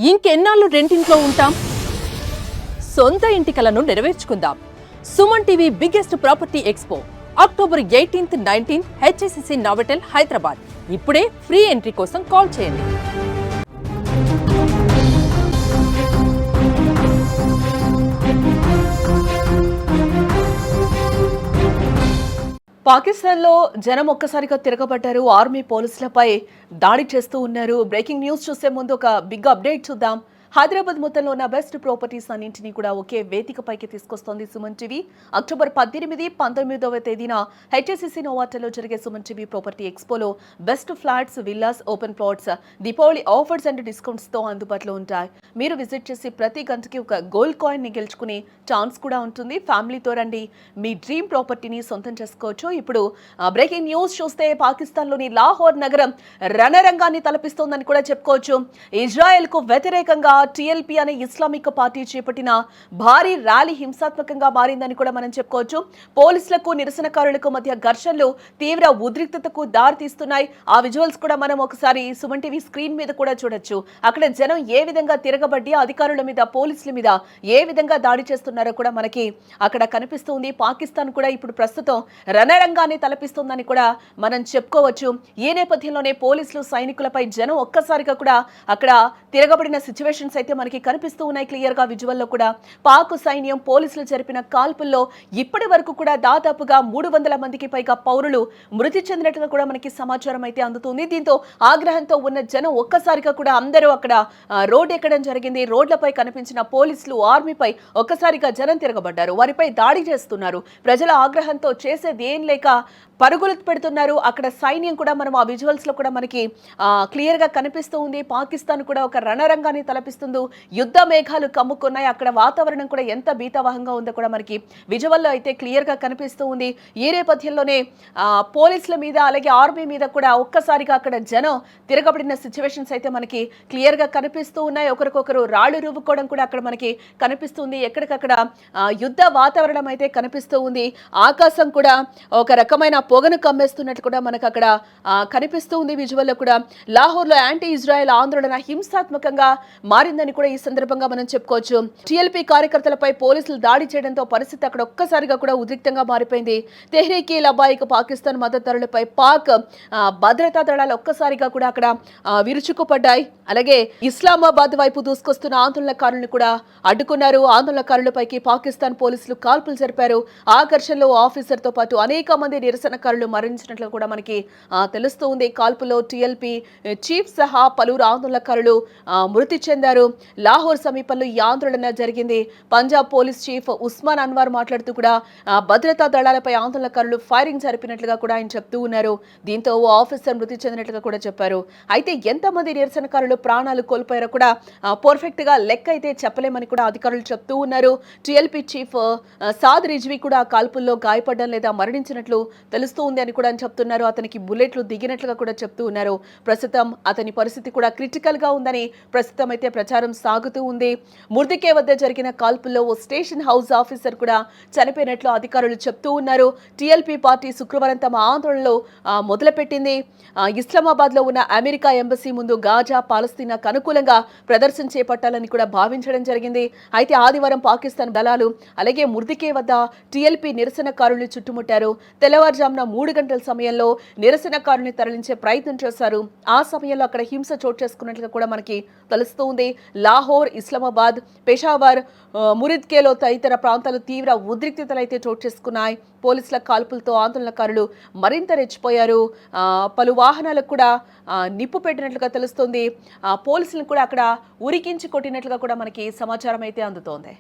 ఇంకెన్నాళ్ళు రెంటింట్లో ఉంటాం? సొంత ఇంటి కలను నెరవేర్చుకుందాం. Suman TV biggest property expo October 18th, 19th HSCC Novotel Hyderabad. ఇప్పుడే ఫ్రీ ఎంట్రీ కోసం కాల్ చేయండి. పాకిస్తాన్లో జనం ఒక్కసారిగా తిరగబడ్డారు. ఆర్మీ పోలీసులపై దాడి చేస్తూ ఉన్నారు. బ్రేకింగ్ న్యూస్ చూసే ముందు ఒక బిగ్ అప్డేట్ చూద్దాం. హైదరాబాద్ మొత్తంలో ఉన్న బెస్ట్ ప్రాపర్టీస్ అన్నింటినీ కూడా ఒకే వేదికపైకి తీసుకొస్తోంది సుమన్ టీవీ. అక్టోబర్ 18, 19వ తేదీన హెచ్ఎస్సిసి నోవాటెల్లో జరిగే సుమన్ టీవీ ప్రాపర్టీ ఎక్స్పోలో best flats, villas, open plots, Deepavali offers and discounts తో అందుబాటులో ఉంటాయి. మీరు విజిట్ చేసి ప్రతి గంటకి ఒక గోల్డ్ కాయిన్ ని గెలుచుకునే ఛాన్స్ కూడా ఉంటుంది. ఫ్యామిలీతో రండి, మీ డ్రీమ్ ప్రాపర్టీని సొంతం చేసుకోవచ్చు. ఇప్పుడు బ్రేకింగ్ న్యూస్ చూస్తే పాకిస్తాన్లోని లాహోర్ నగరం రణరంగాన్ని తలపిస్తోందని కూడా చెప్పుకోవచ్చు. ఇజ్రాయెల్ కు వ్యతిరేకంగా టిఎల్పి అనే ఇస్లామిక్ పార్టీ చేపట్టిన భారీ ర్యాలీ హింసాత్మకంగా మారిందని కూడా మనం చెప్పుకోవచ్చు. పోలీసులకు, నిరసనకారులకు మధ్య ఘర్షణలు తీవ్ర ఉద్రిక్తతకు దారితీస్తున్నాయి. ఆ విజువల్స్ కూడా మనం ఒకసారి సుమన్ టీవీ స్క్రీన్ మీద కూడా చూడొచ్చు. అక్కడ జనం ఏ విధంగా తిరగబడి అధికారుల మీద, పోలీసుల మీద ఏ విధంగా దాడి చేస్తున్నారో కూడా మనకి అక్కడ కనిపిస్తుంది. పాకిస్తాన్ కూడా ఇప్పుడు ప్రస్తుతం రణరంగాన్ని తలపిస్తుందని కూడా మనం చెప్పుకోవచ్చు. ఈ నేపథ్యంలోనే పోలీసులు, సైనికులపై జనం ఒక్కసారిగా కూడా అక్కడ తిరగబడిన సిచ్యువేషన్స్ అయితే మనకి కనిపిస్తూ ఉన్నాయి. క్లియర్ గా విజువల్లో కూడా పాక్ సైన్యం, పోలీసులు జరిపిన కాల్పుల్లో ఇప్పటి వరకు కూడా దాదాపుగా 300 మందికి పైగా పౌరులు మృతి చెందినట్లుగా కూడా మనకి సమాచారం అయితే అందుతుంది. దీంతో ఆగ్రహంతో ఉన్న జనం ఒక్కసారిగా కూడా అందరూ అక్కడ రోడ్ ఎక్కడం జరిగింది. రోడ్లపై కనిపించిన పోలీసులు, ఆర్మీపై ఒక్కసారిగా జనం తిరగబడ్డారు. వారిపై దాడి చేస్తున్నారు. ప్రజల ఆగ్రహంతో చేసేది ఏం లేక పరుగులు పెడుతున్నారు. అక్కడ సైన్యం కూడా మనం ఆ విజువల్స్ లో కూడా మనకి క్లియర్ గా కనిపిస్తూ ఉంది. పాకిస్తాన్ కూడా ఒక రణరంగాన్ని తలపిస్తుంది. యుద్ధ మేఘాలు కమ్ముకున్నాయి. అక్కడ వాతావరణం కూడా ఎంత భీతావహంగా ఉందో కూడా మనకి విజువల్లో అయితే క్లియర్ గా కనిపిస్తూ ఉంది. ఈ నేపథ్యంలోనే పోలీసుల మీద, అలాగే ఆర్మీ మీద కూడా ఒక్కసారిగా అక్కడ జనం తిరగబడిన సిచ్యువేషన్స్ అయితే మనకి క్లియర్ గా కనిపిస్తూ ఉన్నాయి. ఒకరికొకరు రాళ్లు రువ్వుకోవడం కూడా అక్కడ మనకి కనిపిస్తుంది. ఎక్కడికక్కడ యుద్ధ వాతావరణం అయితే కనిపిస్తూ ఉంది. ఆకాశం కూడా ఒక రకమైన పొగను కమ్మేస్తున్నట్టు కూడా మనకు అక్కడ కనిపిస్తూ ఉంది. విజువల్లో కూడా లాహోర్లో యాంటీ ఇజ్రాయెల్ ఆందోళన హింసాత్మకంగా మారిందని కూడా ఈ సందర్భంగా మనం చెప్పుకోవచ్చు. టిఎల్పి కార్యకర్తలపై పోలీసులు దాడి చేయడంతో పరిస్థితి అక్కడ ఒక్కసారిగా కూడా ఉద్రిక్తంగా మారిపోయింది. తెహ్రీక్ ఈ లబాయిక్ పాకిస్తాన్ మద్దతుదారులపై పాక్ భద్రతా దళాలు ఒక్కసారిగా కూడా అక్కడ విరుచుకుపడ్డాయి. అలాగే ఇస్లామాబాద్ వైపు దూసుకొస్తున్న ఆందోళనకారులను కూడా అడ్డుకున్నారు. ఆందోళనకారులపైకి పాకిస్తాన్ పోలీసులు కాల్పులు జరిపారు. ఆ ఘర్షణలో ఆఫీసర్ తో పాటు అనేక మంది నిరసనకారులు మరణించినట్లు కూడా మనకి తెలుస్తూ ఉంది. కాల్పులో టిఎల్పి చీఫ్ సహా పలువురు ఆందోళనకారులు మృతి చెందారు. లాహోర్ సమీపంలో ఈ ఆందోళన జరిగింది. పంజాబ్ పోలీస్ చీఫ్ ఉస్మాన్ అన్వర్ మాట్లాడుతూ కూడా భద్రతా దళాలపై ఆందోళనకారులు ఫైరింగ్ జరిపినట్లుగా కూడా ఆయన చెప్తూ ఉన్నారు. దీంతో ఓ ఆఫీసర్ మృతి చెందినట్లుగా కూడా చెప్పారు. అయితే ఎంతమంది నిరసనకారులు ప్రాణాలు కోల్పోయారో కూడా పర్ఫెక్ట్ గా లెక్క అయితే చెప్పలేమని కూడా అధికారులు చెప్తూ ఉన్నారు. టిఎల్పి చీఫ్ సాద్ రిజ్వీ కూడా కాల్పుల్లో గాయపడడం లేదా మరణించినట్లు తెలుస్తూ ఉంది అని కూడా చెప్తున్నారు. అతనికి బుల్లెట్లు దిగినట్లుగా కూడా చెప్తూ ఉన్నారు. ప్రస్తుతం అతని పరిస్థితి కూడా క్రిటికల్ గా ఉందని ప్రస్తుతం అయితే ప్రచారం సాగుతూ ఉంది. ముర్దికే వద్ద జరిగిన కాల్పుల్లో ఓ స్టేషన్ హౌస్ ఆఫీసర్ కూడా చనిపోయినట్లు అధికారులు చెప్తూ ఉన్నారు. టిఎల్పి పార్టీ శుక్రవారం తమ ఆందోళనలో మొదలుపెట్టింది. ఇస్లామాబాద్ లో ఉన్న అమెరికా ఎంబసీ ముందు గాజా, పాలస్తీనాకు అనుకూలంగా ప్రదర్శన చేపట్టాలని కూడా భావించడం జరిగింది. అయితే ఆదివారం పాకిస్తాన్ దళాలు అలాగే ముర్దికే వద్ద టిఎల్పి నిరసనకారులు చుట్టుముట్టారు. తెల్లవారుజామున 3 గంటల సమయంలో నిరసనకారుల్ని తరలించే ప్రయత్నం చేశారు. ఆ సమయంలో అక్కడ హింస చోటు చేసుకున్నట్లుగా కూడా మనకి తెలుస్తూ ఉంది. లాహోర్, ఇస్లామాబాద్, పెషావర్, మురిద్కేలో తదితర ప్రాంతాలు తీవ్ర ఉద్రిక్తతలు అయితే చోటు చేసుకున్నాయి. పోలీసుల కాల్పులతో ఆందోళనకారులు మరింత రెచ్చిపోయారు. పలు వాహనాలకు కూడా నిప్పు పెట్టినట్లుగా తెలుస్తుంది. పోలీసులను కూడా అక్కడ ఉరికించి కొట్టినట్లుగా కూడా మనకి సమాచారం అయితే అందుతోంది.